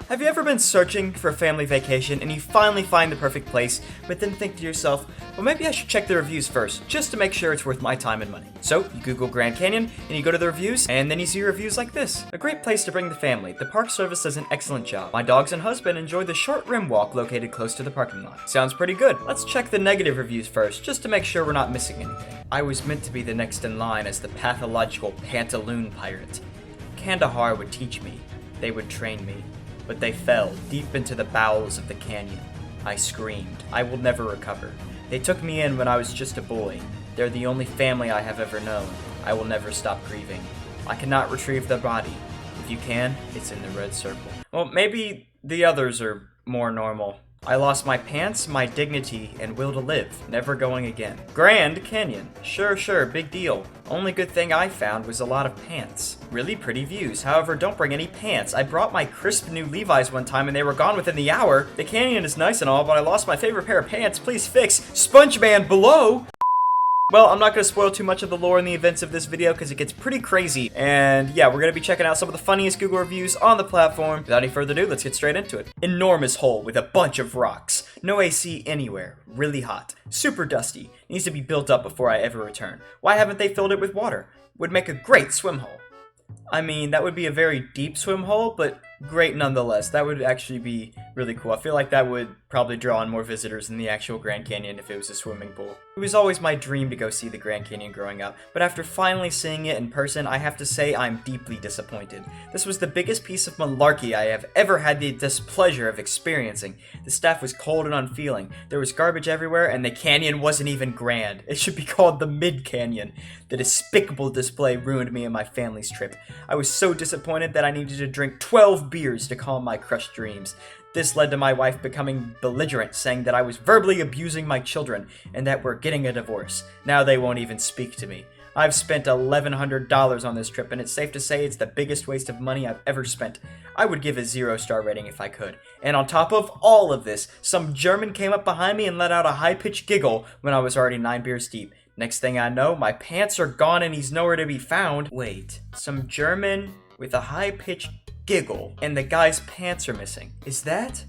Have you ever been searching for a family vacation and you finally find the perfect place, but then think to yourself, well, maybe I should check the reviews first, just to make sure it's worth my time and money? So, you Google Grand Canyon, and you go to the reviews, and then you see reviews like this. A great place to bring the family. The park service does an excellent job. My dogs and husband enjoy the short rim walk located close to the parking lot. Sounds pretty good. Let's check the negative reviews first, just to make sure we're not missing anything. I was meant to be the next in line as the pathological Pantaloon Pirate. Kandahar would teach me. They would train me. But they fell deep into the bowels of the canyon. I screamed. I will never recover. They took me in when I was just a boy. They're the only family I have ever known. I will never stop grieving. I cannot retrieve the body. If you can, it's in the red circle. Well, maybe the others are more normal. I lost my pants, my dignity, and will to live, never going again. Grand Canyon. Sure, big deal. Only good thing I found was a lot of pants. Really pretty views, however, don't bring any pants. I brought my crisp new Levi's one time and they were gone within the hour. The canyon is nice and all, but I lost my favorite pair of pants. Please fix. SpongeMan below! Well, I'm not going to spoil too much of the lore and the events of this video because it gets pretty crazy. And yeah, we're going to be checking out some of the funniest Google reviews on the platform. Without any further ado, let's get straight into it. Enormous hole with a bunch of rocks. No AC anywhere. Really hot. Super dusty. Needs to be built up before I ever return. Why haven't they filled it with water? Would make a great swim hole. I mean, that would be a very deep swim hole, but great nonetheless. That would actually be really cool. I feel like that would probably draw on more visitors than the actual Grand Canyon if it was a swimming pool. It was always my dream to go see the Grand Canyon growing up, but after finally seeing it in person, I have to say I'm deeply disappointed. This was the biggest piece of malarkey I have ever had the displeasure of experiencing. The staff was cold and unfeeling, there was garbage everywhere, and the canyon wasn't even grand. It should be called the Mid-Canyon. The despicable display ruined me and my family's trip. I was so disappointed that I needed to drink 12 beers to calm my crushed dreams. This led to my wife becoming belligerent, saying that I was verbally abusing my children and that we're getting a divorce. Now they won't even speak to me. I've spent $1,100 on this trip, and it's safe to say it's the biggest waste of money I've ever spent. I would give a 0-star rating if I could. And on top of all of this, some German came up behind me and let out a high-pitched giggle when I was already 9 beers deep. Next thing I know, my pants are gone and he's nowhere to be found. Wait, some German with a high-pitched giggle, and the guy's pants are missing. Is that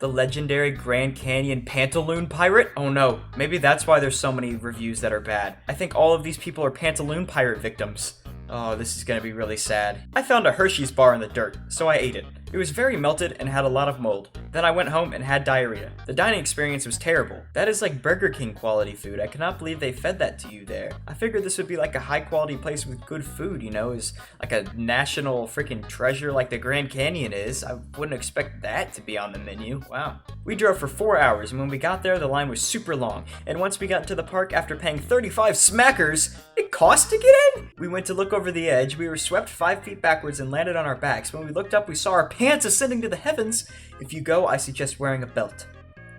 the legendary Grand Canyon Pantaloon Pirate? Oh no, maybe that's why there's so many reviews that are bad. I think all of these people are Pantaloon Pirate victims. Oh, this is gonna be really sad. I found a Hershey's bar in the dirt, so I ate it. It was very melted and had a lot of mold. Then I went home and had diarrhea. The dining experience was terrible. That is like Burger King quality food. I cannot believe they fed that to you there. I figured this would be like a high quality place with good food, you know, is like a national freaking treasure like the Grand Canyon is. I wouldn't expect that to be on the menu. Wow. We drove for 4 hours, and when we got there, the line was super long. And once we got into the park, after paying 35 smackers, it cost to get in? We went to look over the edge. We were swept 5 feet backwards and landed on our backs. When we looked up, we saw our pants ascending to the heavens. If you go, I suggest wearing a belt.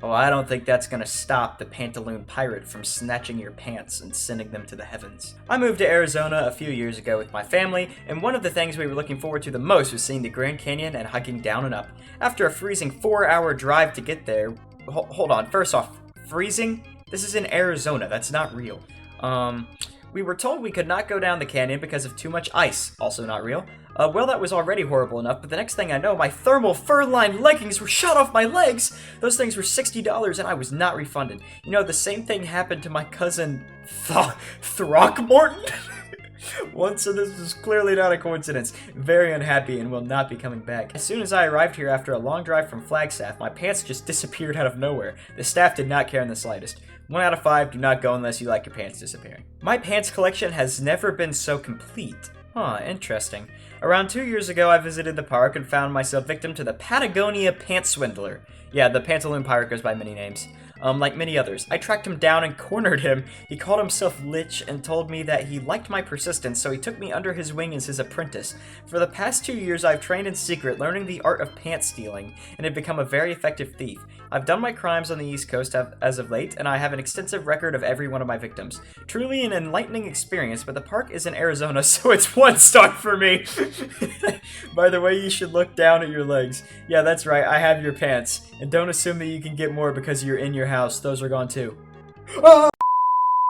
Oh, I don't think that's gonna stop the Pantaloon Pirate from snatching your pants and sending them to the heavens. I moved to Arizona a few years ago with my family, and one of the things we were looking forward to the most was seeing the Grand Canyon and hiking down and up. After a freezing 4-hour drive to get there, hold on, first off, freezing? This is in Arizona, that's not real. We were told we could not go down the canyon because of too much ice, also not real. Well, that was already horrible enough, but the next thing I know, my thermal fur-lined leggings were shot off my legs! Those things were $60 and I was not refunded. You know, the same thing happened to my cousin Throckmorton once, so this is clearly not a coincidence. Very unhappy and will not be coming back. As soon as I arrived here after a long drive from Flagstaff, my pants just disappeared out of nowhere. The staff did not care in the slightest. 1 out of 5, do not go unless you like your pants disappearing. My pants collection has never been so complete. Huh, interesting. Around 2 years ago, I visited the park and found myself victim to the Patagonia Pant Swindler. Yeah, the Pantaloon Pirate goes by many names. Like many others. I tracked him down and cornered him. He called himself Lich and told me that he liked my persistence, so he took me under his wing as his apprentice. For the past 2 years, I've trained in secret, learning the art of pant stealing, and have become a very effective thief. I've done my crimes on the East Coast as of late, and I have an extensive record of every one of my victims. Truly an enlightening experience, but the park is in Arizona, so it's 1 star for me. By the way, you should look down at your legs. Yeah, that's right, I have your pants. And don't assume that you can get more because you're in your house. Those are gone too. Ah!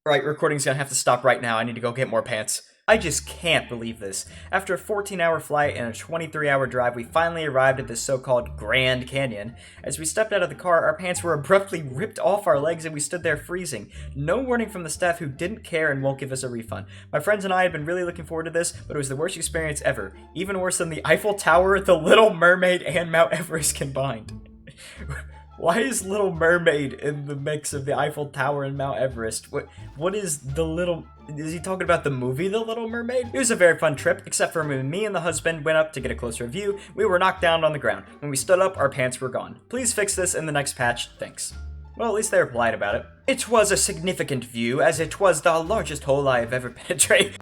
Right, recording's gonna have to stop right now. I need to go get more pants. I just can't believe this. After a 14-hour flight and a 23-hour drive, we finally arrived at this so-called Grand Canyon. As we stepped out of the car, our pants were abruptly ripped off our legs and we stood there freezing. No warning from the staff who didn't care and won't give us a refund. My friends and I had been really looking forward to this, but it was the worst experience ever. Even worse than the Eiffel Tower, the Little Mermaid, and Mount Everest combined. Why is Little Mermaid in the mix of the Eiffel Tower and Mount Everest? What is the Little... Is he talking about the movie The Little Mermaid? It was a very fun trip, except for when me and the husband went up to get a closer view, we were knocked down on the ground. When we stood up, our pants were gone. Please fix this in the next patch, thanks. Well, at least they were polite about it. It was a significant view, as it was the largest hole I have ever penetrated.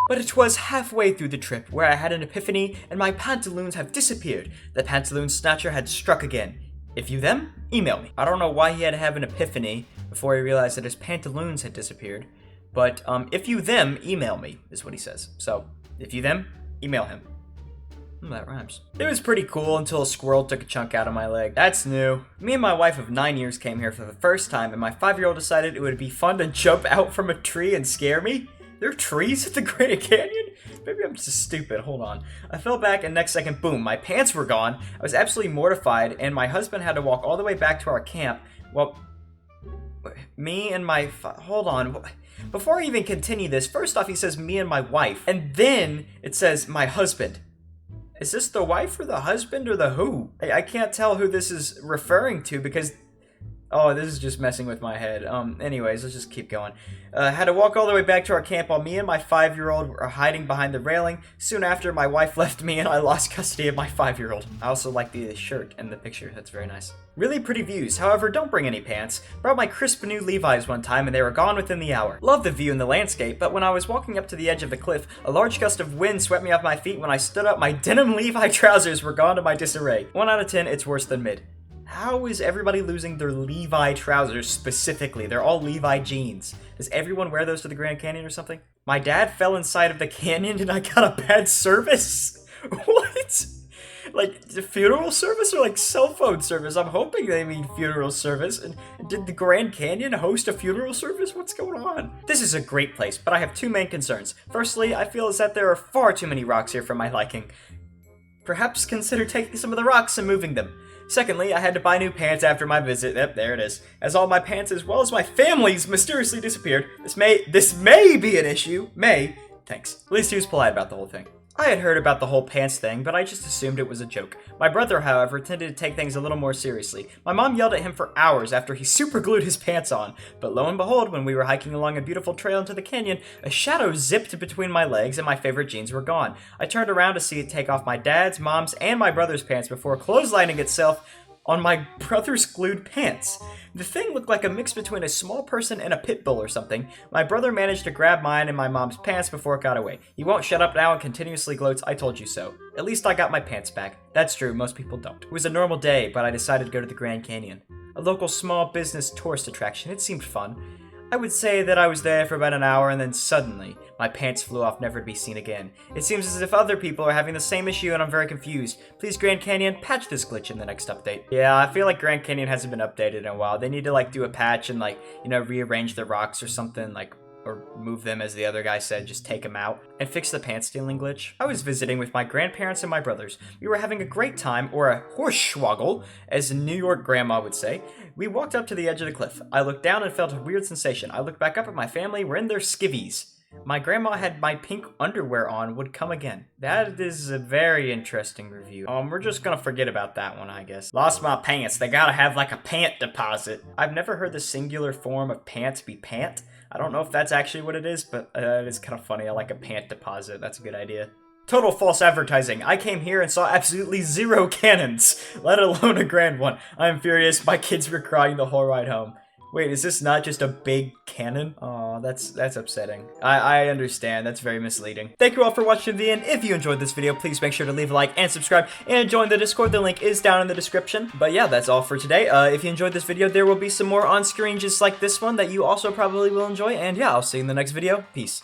But it was halfway through the trip where I had an epiphany and my pantaloons have disappeared. The pantaloon snatcher had struck again. If you them, email me. I don't know why he had to have an epiphany before he realized that his pantaloons had disappeared. But if you them, email me, is what he says. So, if you them, email him. That rhymes. It was pretty cool until a squirrel took a chunk out of my leg. That's new. Me and my wife of 9 years came here for the first time, and my 5-year-old decided it would be fun to jump out from a tree and scare me. There are trees at the Grand Canyon? Maybe I'm just stupid, hold on. I fell back and next second, boom, my pants were gone. I was absolutely mortified and my husband had to walk all the way back to our camp. Well, me and my, hold on. Before I even continue this, first off he says me and my wife, and then it says my husband. Is this the wife or the husband or the who? I can't tell who this is referring to because... Oh, this is just messing with my head. Anyways, let's just keep going. Had to walk all the way back to our camp while me and my 5-year-old were hiding behind the railing. Soon after, my wife left me and I lost custody of my 5-year-old. I also like the shirt and the picture. That's very nice. Really pretty views. However, don't bring any pants. Brought my crisp new Levi's one time and they were gone within the hour. Love the view and the landscape, but when I was walking up to the edge of the cliff, a large gust of wind swept me off my feet. When I stood up, my denim Levi trousers were gone to my disarray. 1 out of 10, it's worse than mid. How is everybody losing their Levi trousers specifically? They're all Levi jeans. Does everyone wear those to the Grand Canyon or something? My dad fell inside of the canyon and I got a bad service? What? Like, the funeral service or like cell phone service? I'm hoping they mean funeral service. And did the Grand Canyon host a funeral service? What's going on? This is a great place, but I have 2 main concerns. Firstly, I feel as that there are far too many rocks here for my liking. Perhaps consider taking some of the rocks and moving them. Secondly, I had to buy new pants after my visit. Yep, there it is. As all my pants as well as my family's mysteriously disappeared. This may be an issue. Thanks. At least he was polite about the whole thing. I had heard about the whole pants thing, but I just assumed it was a joke. My brother, however, tended to take things a little more seriously. My mom yelled at him for hours after he superglued his pants on. But lo and behold, when we were hiking along a beautiful trail into the canyon, a shadow zipped between my legs and my favorite jeans were gone. I turned around to see it take off my dad's, mom's, and my brother's pants before clotheslining itself on my brother's glued pants. The thing looked like a mix between a small person and a pit bull or something. My brother managed to grab mine and my mom's pants before it got away. He won't shut up now and continuously gloats, "I told you so." At least I got my pants back. That's true, most people don't. It was a normal day, but I decided to go to the Grand Canyon. A local small business tourist attraction. It seemed fun. I would say that I was there for about an hour and then suddenly, my pants flew off never to be seen again. It seems as if other people are having the same issue and I'm very confused. Please, Grand Canyon, patch this glitch in the next update. Yeah, I feel like Grand Canyon hasn't been updated in a while. They need to like do a patch and like, you know, rearrange the rocks or something, like, or move them as the other guy said, just take them out, and fix the pants stealing glitch. I was visiting with my grandparents and my brothers. We were having a great time, or a horse-schwoggle, as a New York grandma would say. We walked up to the edge of the cliff. I looked down and felt a weird sensation. I looked back up at my family. We're in their skivvies. My grandma had my pink underwear on, would come again. That is a very interesting review. We're just gonna forget about that one, I guess. Lost my pants. They gotta have like a pant deposit. I've never heard the singular form of pants be pant. I don't know if that's actually what it is, but it is kind of funny. I like a pant deposit. That's a good idea. Total false advertising. I came here and saw absolutely 0 cannons, let alone a grand one. I'm furious. My kids were crying the whole ride home. Wait, is this not just a big cannon? Aw, that's upsetting. I understand, that's very misleading. Thank you all for watching to the end. If you enjoyed this video, please make sure to leave a like and subscribe and join the Discord. The link is down in the description. But yeah, that's all for today. If you enjoyed this video, there will be some more on screen just like this one that you also probably will enjoy. And yeah, I'll see you in the next video. Peace.